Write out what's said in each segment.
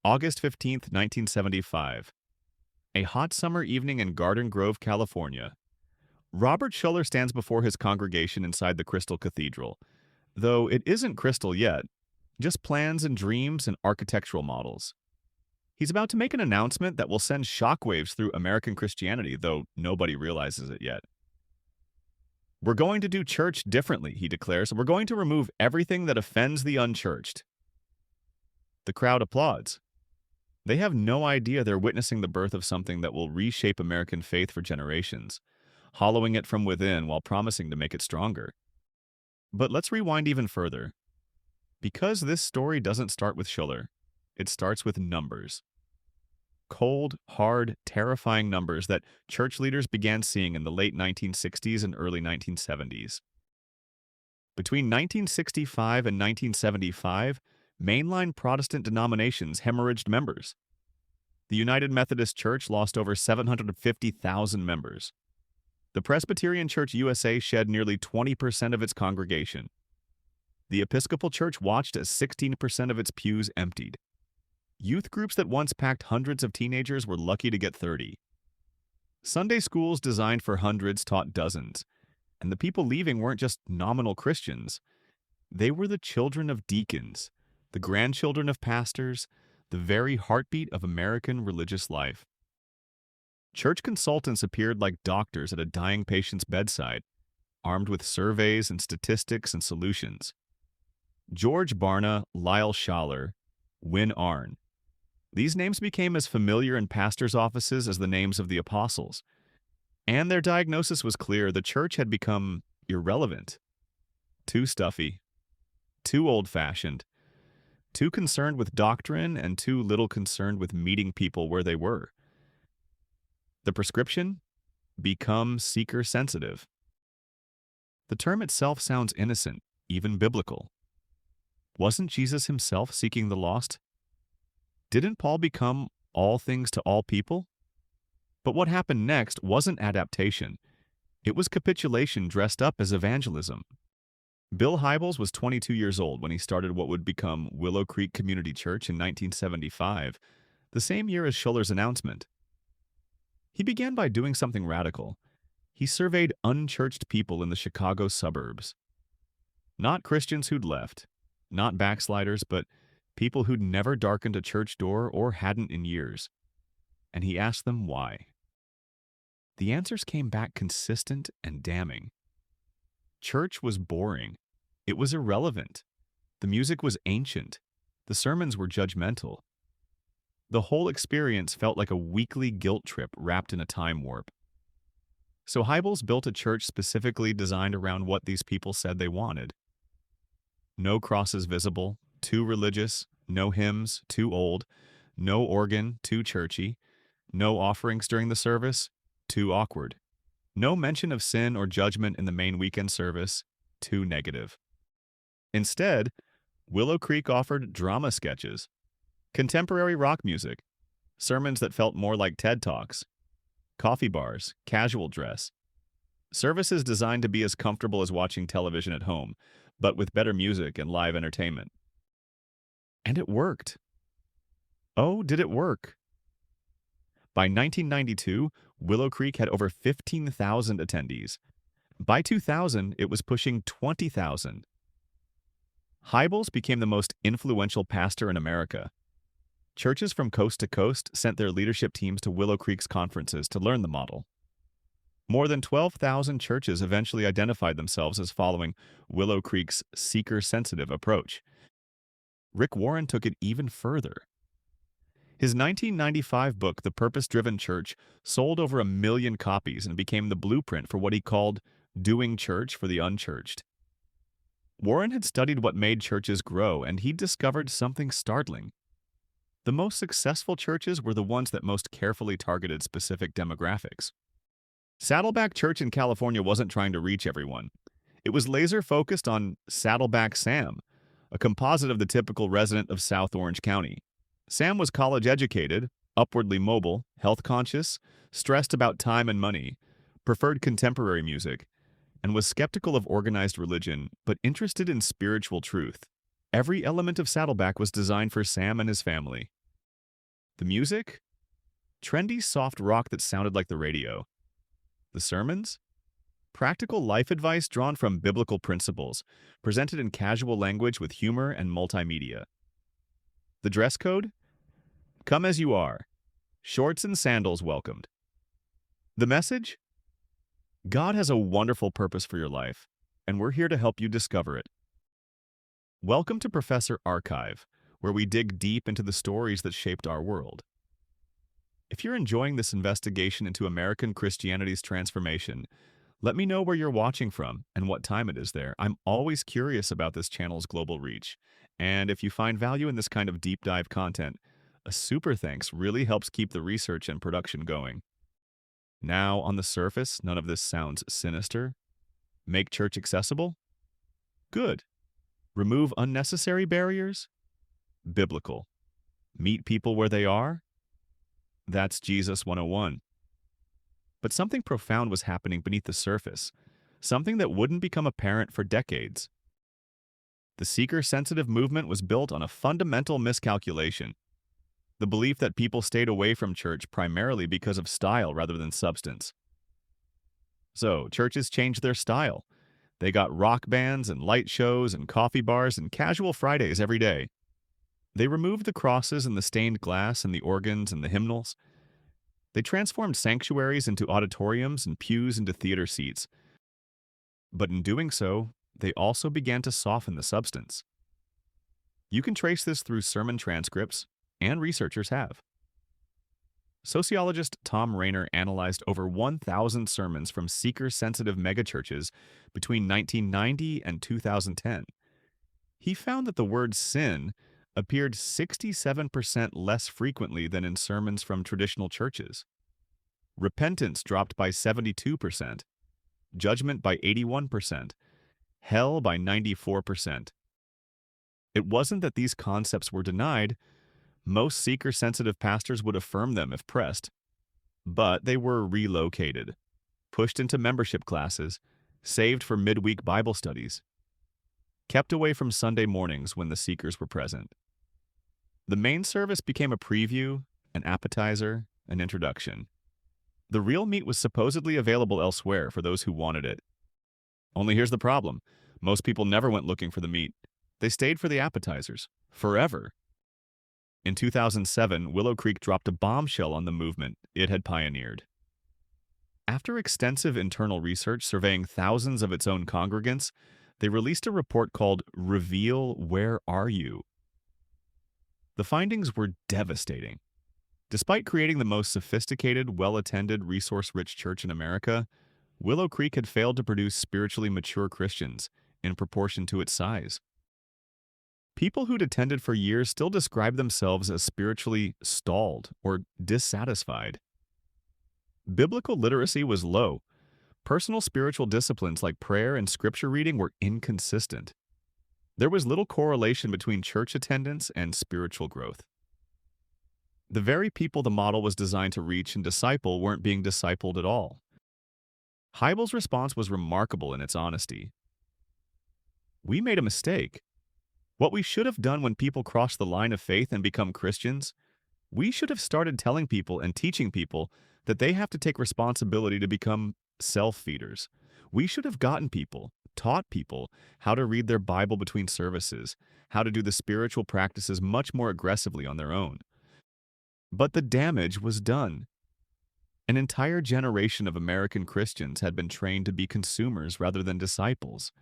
August 15th, 1975. A hot summer evening in Garden Grove, California. Robert Schuller stands before his congregation inside the Crystal Cathedral, though it isn't crystal yet, just plans and dreams and architectural models. He's about to make an announcement that will send shockwaves through American Christianity, though nobody realizes it yet. We're going to do church differently, he declares. We're going to remove everything that offends the unchurched. The crowd applauds. They have no idea they're witnessing the birth of something that will reshape American faith for generations, hollowing it from within while promising to make it stronger. But let's rewind even further. Because this story doesn't start with Schuller, it starts with numbers. Cold, hard, terrifying numbers that church leaders began seeing in the late 1960s and early 1970s. Between 1965 and 1975, mainline Protestant denominations hemorrhaged members. The United Methodist Church lost over 750,000 members. The Presbyterian Church USA shed nearly 20% of its congregation. The Episcopal Church watched as 16% of its pews emptied. Youth groups that once packed hundreds of teenagers were lucky to get 30. Sunday schools designed for hundreds taught dozens, and the people leaving weren't just nominal Christians. They were the children of deacons, the grandchildren of pastors, the very heartbeat of American religious life. Church consultants appeared like doctors at a dying patient's bedside, armed with surveys and statistics and solutions. George Barna, Lyle Schaller, Win Arn. These names became as familiar in pastors' offices as the names of the apostles. And their diagnosis was clear: the church had become irrelevant. Too stuffy. Too old-fashioned. Too concerned with doctrine and too little concerned with meeting people where they were. The prescription? Become seeker-sensitive. The term itself sounds innocent, even biblical. Wasn't Jesus himself seeking the lost? Didn't Paul become all things to all people? But what happened next wasn't adaptation. It was capitulation dressed up as evangelism. Bill Hybels was 22 years old when he started what would become Willow Creek Community Church in 1975, the same year as Schuller's announcement. He began by doing something radical. He surveyed unchurched people in the Chicago suburbs. Not Christians who'd left, not backsliders, but people who'd never darkened a church door or hadn't in years. And he asked them why. The answers came back consistent and damning. Church was boring. It was irrelevant. The music was ancient. The sermons were judgmental. The whole experience felt like a weekly guilt trip wrapped in a time warp. So Hybels built a church specifically designed around what these people said they wanted. No crosses visible, too religious, no hymns, too old, no organ, too churchy, no offerings during the service, too awkward. No mention of sin or judgment in the main weekend service, too negative. Instead, Willow Creek offered drama sketches, contemporary rock music, sermons that felt more like TED Talks, coffee bars, casual dress, services designed to be as comfortable as watching television at home, but with better music and live entertainment. And it worked. Oh, did it work? By 1992, Willow Creek had over 15,000 attendees. By 2000, it was pushing 20,000. Hybels became the most influential pastor in America. Churches from coast to coast sent their leadership teams to Willow Creek's conferences to learn the model. More than 12,000 churches eventually identified themselves as following Willow Creek's seeker-sensitive approach. Rick Warren took it even further. His 1995 book, The Purpose-Driven Church, sold over 1 million copies and became the blueprint for what he called doing church for the unchurched. Warren had studied what made churches grow, and he discovered something startling. The most successful churches were the ones that most carefully targeted specific demographics. Saddleback Church in California wasn't trying to reach everyone. It was laser-focused on Saddleback Sam, a composite of the typical resident of South Orange County. Sam was college-educated, upwardly mobile, health-conscious, stressed about time and money, preferred contemporary music, and was skeptical of organized religion, but interested in spiritual truth. Every element of Saddleback was designed for Sam and his family. The music? Trendy soft rock that sounded like the radio. The sermons? Practical life advice drawn from biblical principles, presented in casual language with humor and multimedia. The dress code? Come as you are. Shorts and sandals welcomed. The message? God has a wonderful purpose for your life, and we're here to help you discover it. Welcome to Professor Archive, where we dig deep into the stories that shaped our world. If you're enjoying this investigation into American Christianity's transformation, let me know where you're watching from and what time it is there. I'm always curious about this channel's global reach. And if you find value in this kind of deep dive content, a super thanks really helps keep the research and production going. Now, on the surface, none of this sounds sinister. Make church accessible? Good. Remove unnecessary barriers? Biblical. Meet people where they are? That's Jesus 101. But something profound was happening beneath the surface, something that wouldn't become apparent for decades. The seeker-sensitive movement was built on a fundamental miscalculation, the belief that people stayed away from church primarily because of style rather than substance. So, churches changed their style. They got rock bands and light shows and coffee bars and casual Fridays every day. They removed the crosses and the stained glass and the organs and the hymnals. They transformed sanctuaries into auditoriums and pews into theater seats. But in doing so, they also began to soften the substance. You can trace this through sermon transcripts, and researchers have. Sociologist Tom Rainer analyzed over 1,000 sermons from seeker-sensitive megachurches between 1990 and 2010. He found that the word sin appeared 67% less frequently than in sermons from traditional churches. Repentance dropped by 72%, judgment by 81%, hell by 94%. It wasn't that these concepts were denied. Most seeker-sensitive pastors would affirm them if pressed, but they were relocated, pushed into membership classes, saved for midweek Bible studies, kept away from Sunday mornings when the seekers were present. The main service became a preview, an appetizer, an introduction. The real meat was supposedly available elsewhere for those who wanted it. Only here's the problem. Most people never went looking for the meat. They stayed for the appetizers, forever. In 2007, Willow Creek dropped a bombshell on the movement it had pioneered. After extensive internal research surveying thousands of its own congregants, they released a report called Reveal, Where Are You? The findings were devastating. Despite creating the most sophisticated, well-attended, resource-rich church in America, Willow Creek had failed to produce spiritually mature Christians in proportion to its size. People who'd attended for years still describe themselves as spiritually stalled or dissatisfied. Biblical literacy was low. Personal spiritual disciplines like prayer and scripture reading were inconsistent. There was little correlation between church attendance and spiritual growth. The very people the model was designed to reach and disciple weren't being discipled at all. Heibel's response was remarkable in its honesty. We made a mistake. What we should have done when people cross the line of faith and become Christians, we should have started telling people and teaching people that they have to take responsibility to become self-feeders. We should have taught people how to read their Bible between services, how to do the spiritual practices much more aggressively on their own. But the damage was done. An entire generation of American Christians had been trained to be consumers rather than disciples.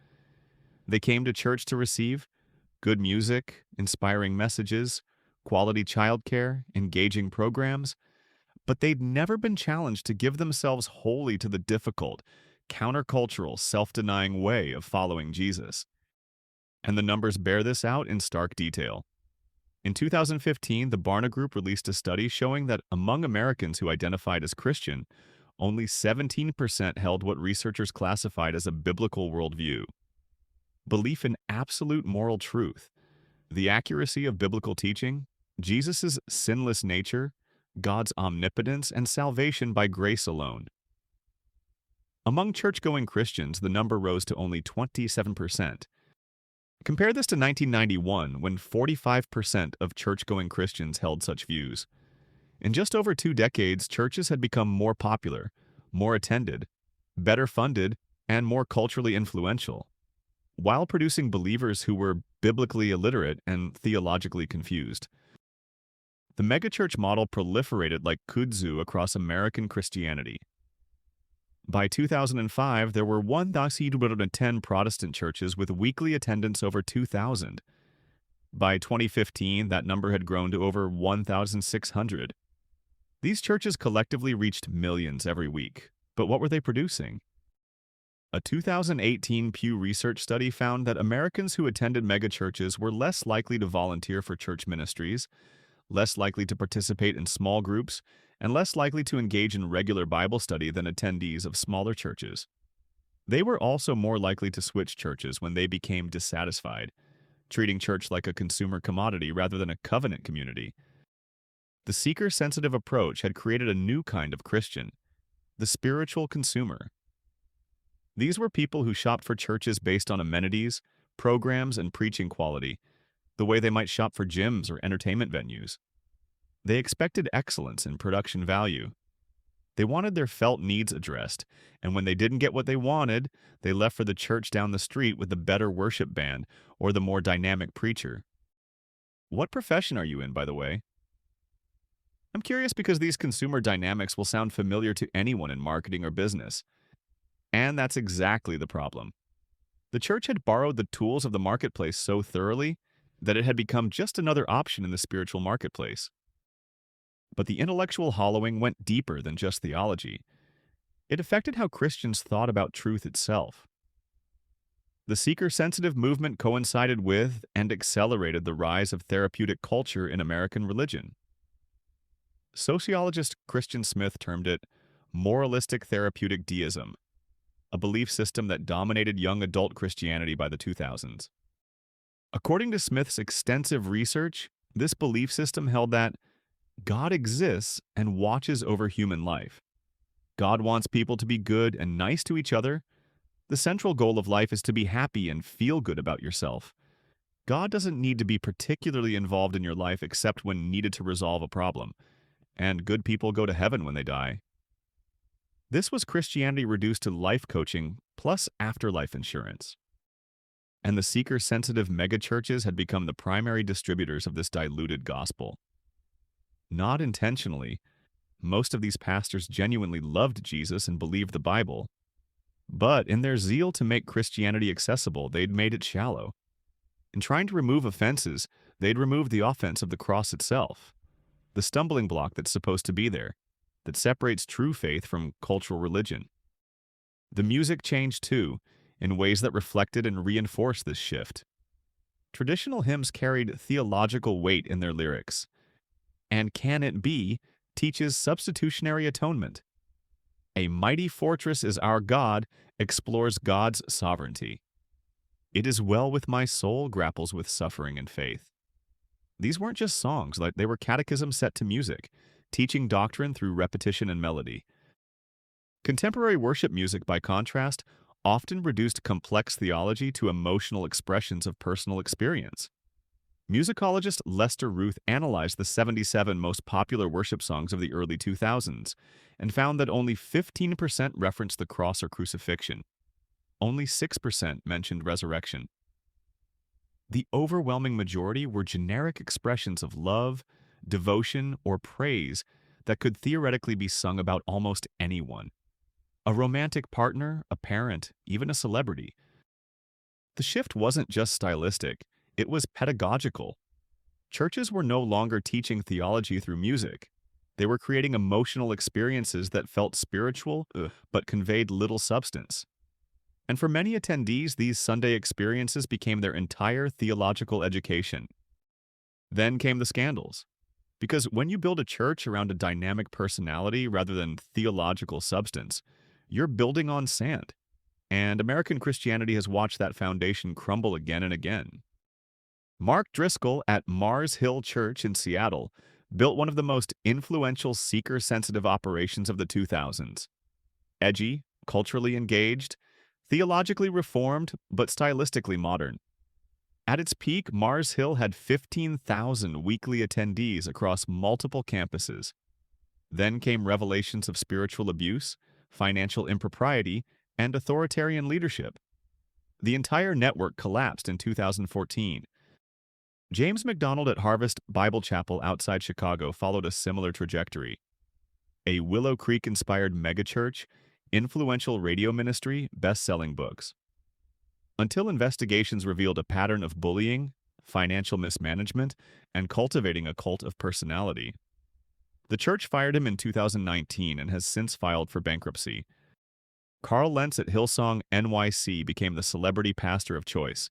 They came to church to receive good music, inspiring messages, quality childcare, engaging programs, but they'd never been challenged to give themselves wholly to the difficult, countercultural, self-denying way of following Jesus. And the numbers bear this out in stark detail. In 2015, the Barna Group released a study showing that among Americans who identified as Christian, only 17% held what researchers classified as a biblical worldview. Belief in absolute moral truth, the accuracy of biblical teaching, Jesus' sinless nature, God's omnipotence, and salvation by grace alone. Among church-going Christians, the number rose to only 27%. Compare this to 1991, when 45% of church-going Christians held such views. In just over 2 decades, churches had become more popular, more attended, better funded, and more culturally influential, while producing believers who were biblically illiterate and theologically confused. The megachurch model proliferated like kudzu across American Christianity. By 2005, there were 1,210 Protestant churches with weekly attendance over 2,000. By 2015, that number had grown to over 1,600. These churches collectively reached millions every week. But what were they producing? A 2018 Pew Research study found that Americans who attended megachurches were less likely to volunteer for church ministries, less likely to participate in small groups, and less likely to engage in regular Bible study than attendees of smaller churches. They were also more likely to switch churches when they became dissatisfied, treating church like a consumer commodity rather than a covenant community. The seeker-sensitive approach had created a new kind of Christian, the spiritual consumer. These were people who shopped for churches based on amenities, programs, and preaching quality, the way they might shop for gyms or entertainment venues. They expected excellence in production value. They wanted their felt needs addressed, and when they didn't get what they wanted, they left for the church down the street with the better worship band or the more dynamic preacher. What profession are you in, by the way? I'm curious because these consumer dynamics will sound familiar to anyone in marketing or business. And that's exactly the problem. The church had borrowed the tools of the marketplace so thoroughly that it had become just another option in the spiritual marketplace. But the intellectual hollowing went deeper than just theology. It affected how Christians thought about truth itself. The seeker-sensitive movement coincided with and accelerated the rise of therapeutic culture in American religion. Sociologist Christian Smith termed it moralistic therapeutic deism, a belief system that dominated young adult Christianity by the 2000s. According to Smith's extensive research, this belief system held that God exists and watches over human life. God wants people to be good and nice to each other. The central goal of life is to be happy and feel good about yourself. God doesn't need to be particularly involved in your life except when needed to resolve a problem. And good people go to heaven when they die. This was Christianity reduced to life coaching plus afterlife insurance. And the seeker-sensitive megachurches had become the primary distributors of this diluted gospel. Not intentionally, most of these pastors genuinely loved Jesus and believed the Bible. But in their zeal to make Christianity accessible, they'd made it shallow. In trying to remove offenses, they'd removed the offense of the cross itself, the stumbling block that's supposed to be there, that separates true faith from cultural religion. The music changed too, in ways that reflected and reinforced this shift. Traditional hymns carried theological weight in their lyrics, and Can It Be teaches substitutionary atonement. A Mighty Fortress is Our God explores God's sovereignty. It Is Well With My Soul grapples with suffering and faith. These weren't just songs, they were catechisms set to music, teaching doctrine through repetition and melody. Contemporary worship music, by contrast, often reduced complex theology to emotional expressions of personal experience. Musicologist Lester Ruth analyzed the 77 most popular worship songs of the early 2000s and found that only 15% referenced the cross or crucifixion. Only 6% mentioned resurrection. The overwhelming majority were generic expressions of love, devotion, or praise that could theoretically be sung about almost anyone. A romantic partner, a parent, even a celebrity. The shift wasn't just stylistic, it was pedagogical. Churches were no longer teaching theology through music. They were creating emotional experiences that felt spiritual, but conveyed little substance. And for many attendees, these Sunday experiences became their entire theological education. Then came the scandals. Because when you build a church around a dynamic personality rather than theological substance, you're building on sand. And American Christianity has watched that foundation crumble again and again. Mark Driscoll at Mars Hill Church in Seattle built one of the most influential seeker-sensitive operations of the 2000s. Edgy, culturally engaged, theologically reformed, but stylistically modern. At its peak, Mars Hill had 15,000 weekly attendees across multiple campuses. Then came revelations of spiritual abuse, financial impropriety, and authoritarian leadership. The entire network collapsed in 2014. James MacDonald at Harvest Bible Chapel outside Chicago followed a similar trajectory. A Willow Creek-inspired megachurch, influential radio ministry, best-selling books. Until investigations revealed a pattern of bullying, financial mismanagement, and cultivating a cult of personality. The church fired him in 2019 and has since filed for bankruptcy. Carl Lentz at Hillsong NYC became the celebrity pastor of choice,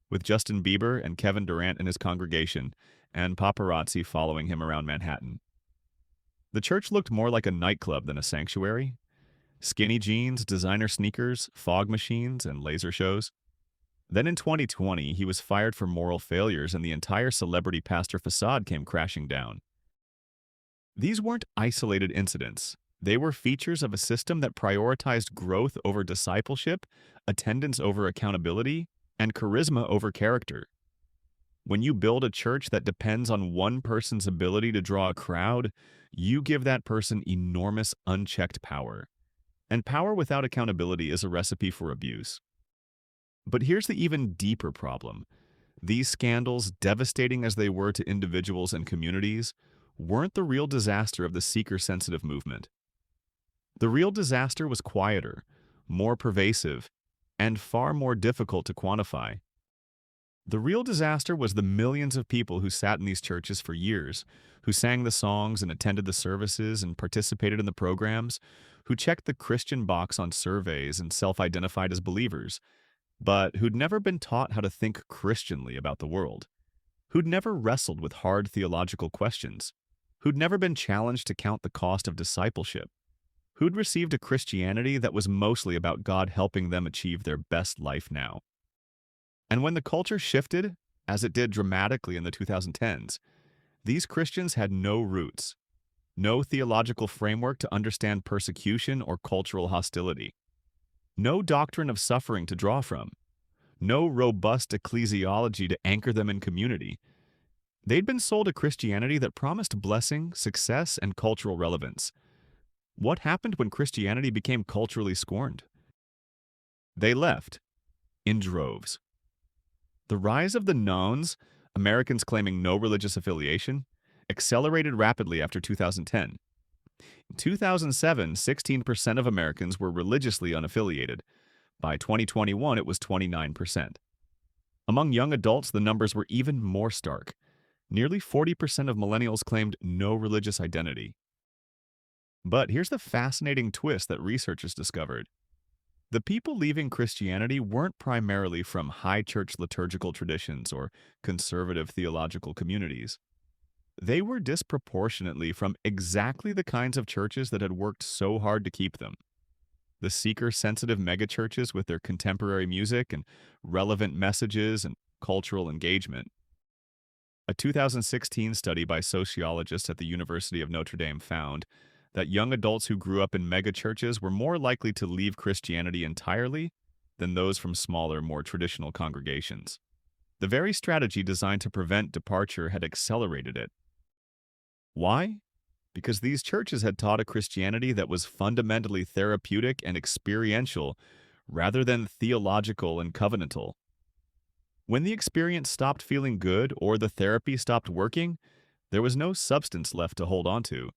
with Justin Bieber and Kevin Durant in his congregation, and paparazzi following him around Manhattan. The church looked more like a nightclub than a sanctuary. Skinny jeans, designer sneakers, fog machines, and laser shows. Then in 2020, he was fired for moral failures and the entire celebrity pastor facade came crashing down. These weren't isolated incidents. They were features of a system that prioritized growth over discipleship, attendance over accountability, and charisma over character. When you build a church that depends on one person's ability to draw a crowd, you give that person enormous unchecked power. And power without accountability is a recipe for abuse. But here's the even deeper problem. These scandals, devastating as they were to individuals and communities, weren't the real disaster of the seeker-sensitive movement. The real disaster was quieter, more pervasive, and far more difficult to quantify. The real disaster was the millions of people who sat in these churches for years, who sang the songs and attended the services and participated in the programs, who checked the Christian box on surveys and self-identified as believers, but who'd never been taught how to think Christianly about the world, who'd never wrestled with hard theological questions, who'd never been challenged to count the cost of discipleship, who'd received a Christianity that was mostly about God helping them achieve their best life now. And when the culture shifted, as it did dramatically in the 2010s, these Christians had no roots, no theological framework to understand persecution or cultural hostility, no doctrine of suffering to draw from, no robust ecclesiology to anchor them in community. They'd been sold a Christianity that promised blessing, success, and cultural relevance. What happened when Christianity became culturally scorned? They left, in droves. The rise of the nones, Americans claiming no religious affiliation, accelerated rapidly after 2010. In 2007, 16% of Americans were religiously unaffiliated. By 2021, it was 29%. Among young adults, the numbers were even more stark. Nearly 40% of millennials claimed no religious identity. But here's the fascinating twist that researchers discovered. The people leaving Christianity weren't primarily from high church liturgical traditions or conservative theological communities. They were disproportionately from exactly the kinds of churches that had worked so hard to keep them. The seeker-sensitive megachurches with their contemporary music and relevant messages and cultural engagement. A 2016 study by sociologists at the University of Notre Dame found that young adults who grew up in megachurches were more likely to leave Christianity entirely than those from smaller, more traditional congregations. The very strategy designed to prevent departure had accelerated it. Why? Because these churches had taught a Christianity that was fundamentally therapeutic and experiential rather than theological and covenantal. When the experience stopped feeling good or the therapy stopped working, there was no substance left to hold on to.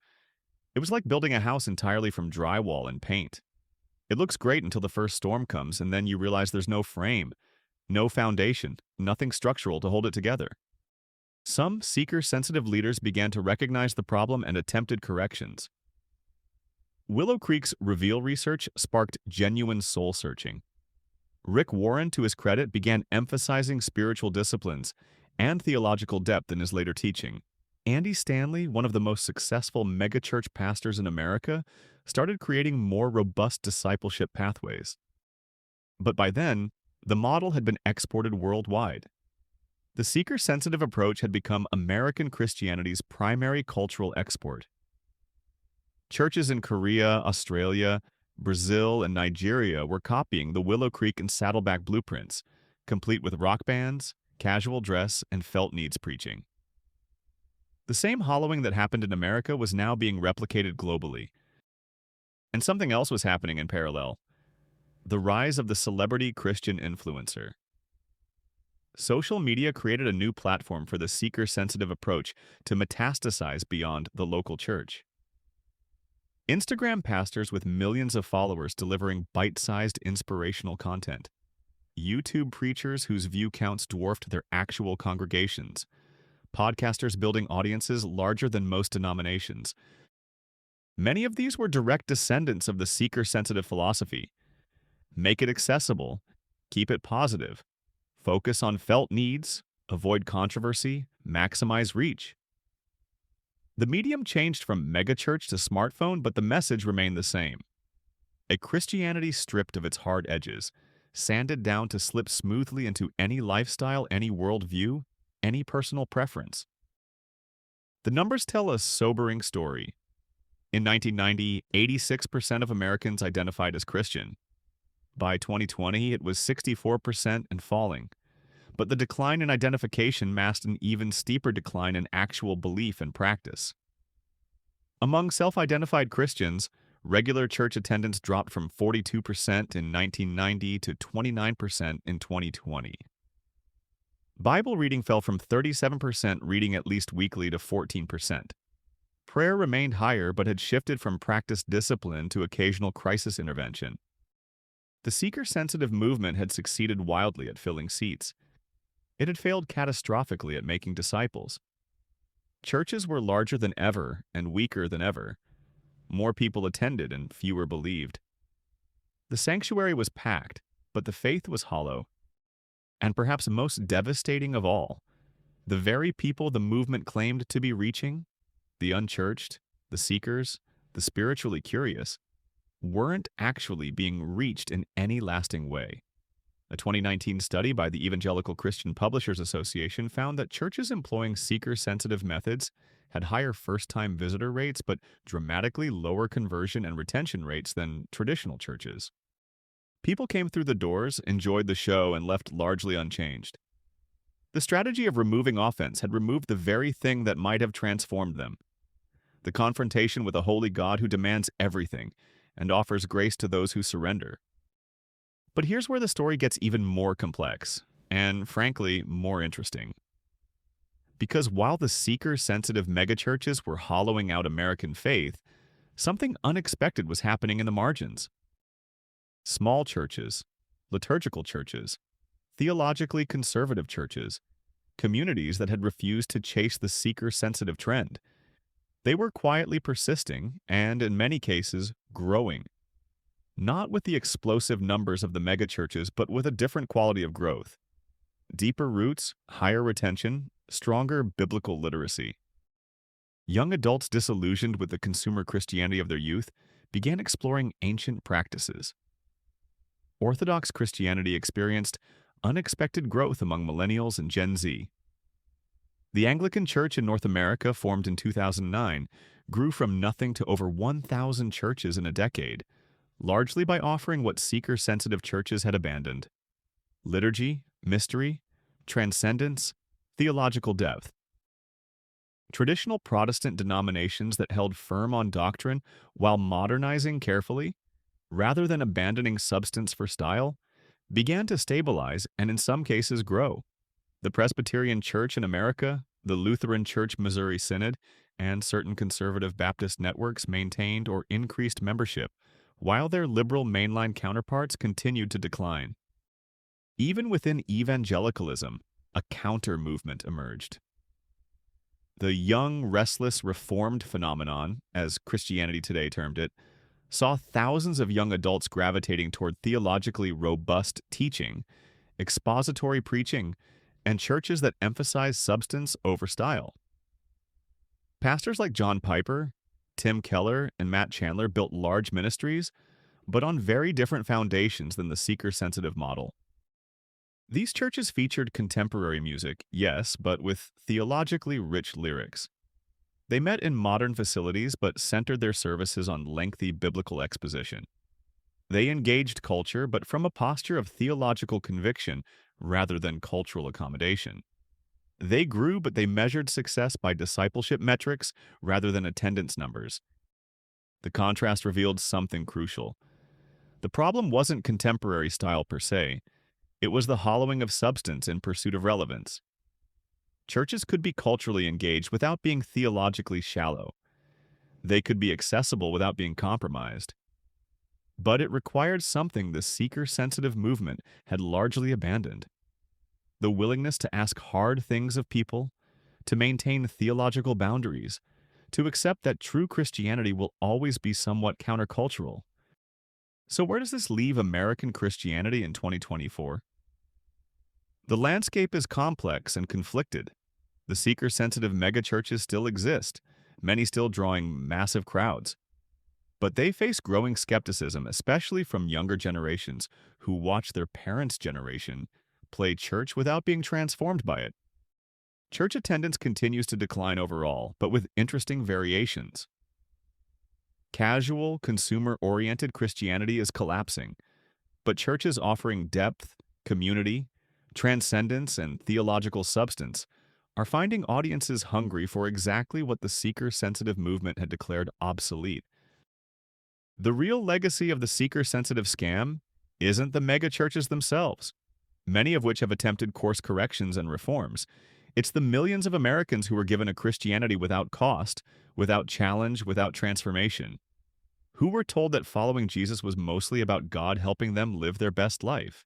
It was like building a house entirely from drywall and paint. It looks great until the first storm comes, and then you realize there's no frame, no foundation, nothing structural to hold it together. Some seeker-sensitive leaders began to recognize the problem and attempted corrections. Willow Creek's Reveal research sparked genuine soul-searching. Rick Warren, to his credit, began emphasizing spiritual disciplines and theological depth in his later teaching. Andy Stanley, one of the most successful megachurch pastors in America, started creating more robust discipleship pathways. But by then, the model had been exported worldwide. The seeker-sensitive approach had become American Christianity's primary cultural export. Churches in Korea, Australia, Brazil, and Nigeria were copying the Willow Creek and Saddleback blueprints, complete with rock bands, casual dress, and felt needs preaching. The same hollowing that happened in America was now being replicated globally. And something else was happening in parallel: the rise of the celebrity Christian influencer. Social media created a new platform for the seeker-sensitive approach to metastasize beyond the local church. Instagram pastors with millions of followers delivering bite-sized inspirational content. YouTube preachers whose view counts dwarfed their actual congregations. Podcasters building audiences larger than most denominations. Many of these were direct descendants of the seeker-sensitive philosophy. Make it accessible, keep it positive, focus on felt needs, avoid controversy, maximize reach. The medium changed from megachurch to smartphone, but the message remained the same. A Christianity stripped of its hard edges, sanded down to slip smoothly into any lifestyle, any worldview, any personal preference. The numbers tell a sobering story. In 1990, 86% of Americans identified as Christian. By 2020, it was 64% and falling. But the decline in identification masked an even steeper decline in actual belief and practice. Among self-identified Christians, regular church attendance dropped from 42% in 1990 to 29% in 2020. Bible reading fell from 37% reading at least weekly to 14%. Prayer remained higher but had shifted from practiced discipline to occasional crisis intervention. The seeker-sensitive movement had succeeded wildly at filling seats. It had failed catastrophically at making disciples. Churches were larger than ever and weaker than ever. More people attended and fewer believed. The sanctuary was packed, but the faith was hollow. And perhaps most devastating of all, the very people the movement claimed to be reaching, the unchurched, the seekers, the spiritually curious, weren't actually being reached in any lasting way. A 2019 study by the Evangelical Christian Publishers Association found that churches employing seeker-sensitive methods had higher first-time visitor rates but dramatically lower conversion and retention rates than traditional churches. People came through the doors, enjoyed the show, and left largely unchanged. The strategy of removing offense had removed the very thing that might have transformed them: the confrontation with a holy God who demands everything and offers grace to those who surrender. But here's where the story gets even more complex, and frankly, more interesting. Because while the seeker-sensitive megachurches were hollowing out American faith, something unexpected was happening in the margins. Small churches, liturgical churches, theologically conservative churches, communities that had refused to chase the seeker-sensitive trend. They were quietly persisting and, in many cases, growing. Not with the explosive numbers of the megachurches, but with a different quality of growth. Deeper roots, higher retention, stronger biblical literacy. Young adults disillusioned with the consumer Christianity of their youth began exploring ancient practices. Orthodox Christianity experienced unexpected growth among millennials and Gen Z. The Anglican Church in North America, formed in 2009, grew from nothing to over 1,000 churches in a decade, largely by offering what seeker-sensitive churches had abandoned: liturgy, mystery, transcendence, theological depth. Traditional Protestant denominations that held firm on doctrine while modernizing carefully, rather than abandoning substance for style, began to stabilize and in some cases grow. The Presbyterian Church in America, the Lutheran Church Missouri Synod, and certain conservative Baptist networks maintained or increased membership, while their liberal mainline counterparts continued to decline. Even within evangelicalism, a counter-movement emerged. The young, restless, reformed phenomenon, as Christianity Today termed it, saw thousands of young adults gravitating toward theologically robust teaching, expository preaching, and churches that emphasize substance over style. Pastors like John Piper, Tim Keller, and Matt Chandler built large ministries, but on very different foundations than the seeker-sensitive model. These churches featured contemporary music, yes, but with theologically rich lyrics. They met in modern facilities but centered their services on lengthy biblical exposition. They engaged culture, but from a posture of theological conviction rather than cultural accommodation. They grew, but they measured success by discipleship metrics rather than attendance numbers. The contrast revealed something crucial. The problem wasn't contemporary style per se, it was the hollowing of substance in pursuit of relevance. Churches could be culturally engaged without being theologically shallow. They could be accessible without being compromised. But it required something the seeker-sensitive movement had largely abandoned: the willingness to ask hard things of people, to maintain theological boundaries, to accept that true Christianity will always be somewhat countercultural. So where does this leave American Christianity in 2024? The landscape is complex and conflicted. The seeker-sensitive megachurches still exist, many still drawing massive crowds. But they face growing skepticism, especially from younger generations who watch their parents' generation play church without being transformed by it. Church attendance continues to decline overall, but with interesting variations. Casual, consumer-oriented Christianity is collapsing, but churches offering depth, community, transcendence, and theological substance are finding audiences hungry for exactly what the seeker-sensitive movement had declared obsolete. The real legacy of the seeker-sensitive scam isn't the megachurches themselves, many of which have attempted course corrections and reforms. It's the millions of Americans who were given a Christianity without cost, without challenge, without transformation, who were told that following Jesus was mostly about God helping them live their best life,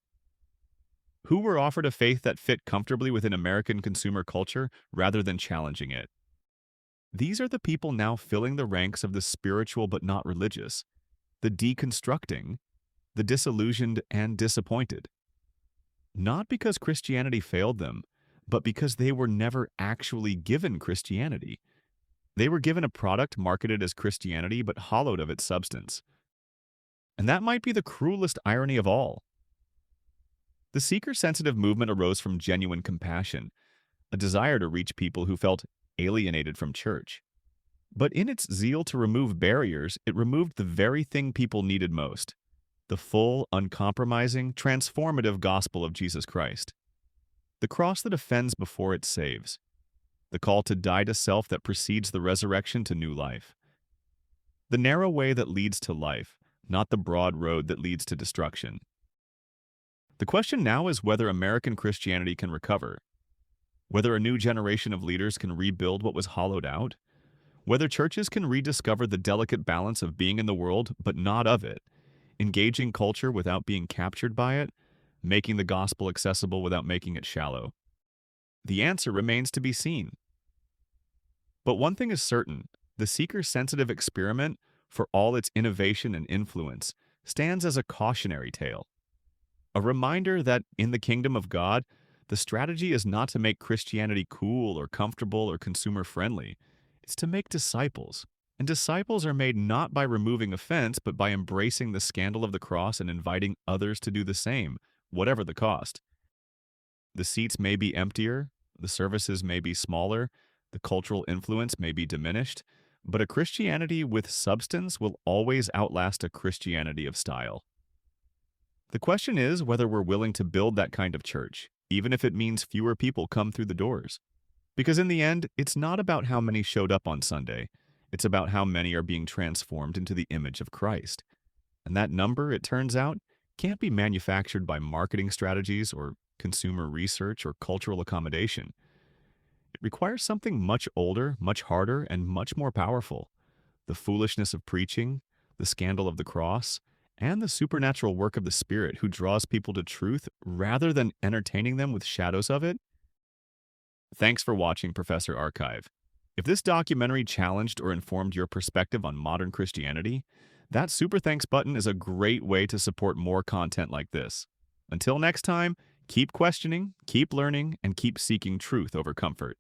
who were offered a faith that fit comfortably within American consumer culture rather than challenging it. These are the people now filling the ranks of the spiritual but not religious, the deconstructing, the disillusioned and disappointed. Not because Christianity failed them, but because they were never actually given Christianity. They were given a product marketed as Christianity but hollowed of its substance. And that might be the cruelest irony of all. The seeker-sensitive movement arose from genuine compassion, a desire to reach people who felt alienated from church. But in its zeal to remove barriers, it removed the very thing people needed most: the full, uncompromising, transformative gospel of Jesus Christ. The cross that offends before it saves. The call to die to self that precedes the resurrection to new life. The narrow way that leads to life, not the broad road that leads to destruction. The question now is whether American Christianity can recover, whether a new generation of leaders can rebuild what was hollowed out, whether churches can rediscover the delicate balance of being in the world but not of it, engaging culture without being captured by it, making the gospel accessible without making it shallow. The answer remains to be seen. But one thing is certain: the seeker-sensitive experiment, for all its innovation and influence, stands as a cautionary tale. A reminder that in the kingdom of God, the strategy is not to make Christianity cool or comfortable or consumer-friendly. It's to make disciples. And disciples are made not by removing offense, but by embracing the scandal of the cross and inviting others to do the same, whatever the cost. The seats may be emptier, the services may be smaller, the cultural influence may be diminished, but a Christianity with substance will always outlast a Christianity of style. The question is whether we're willing to build that kind of church, even if it means fewer people come through the doors. Because in the end, it's not about how many showed up on Sunday. It's about how many are being transformed into the image of Christ. And that number, it turns out, can't be manufactured by marketing strategies or consumer research or cultural accommodation. It requires something much older, much harder, and much more powerful: the foolishness of preaching, the scandal of the cross, and the supernatural work of the Spirit who draws people to truth rather than entertaining them with shadows of it. Thanks for watching, Professor Archive. If this documentary challenged or informed your perspective on modern Christianity, that super thanks button is a great way to support more content like this. Until next time, keep questioning, keep learning, and keep seeking truth over comfort.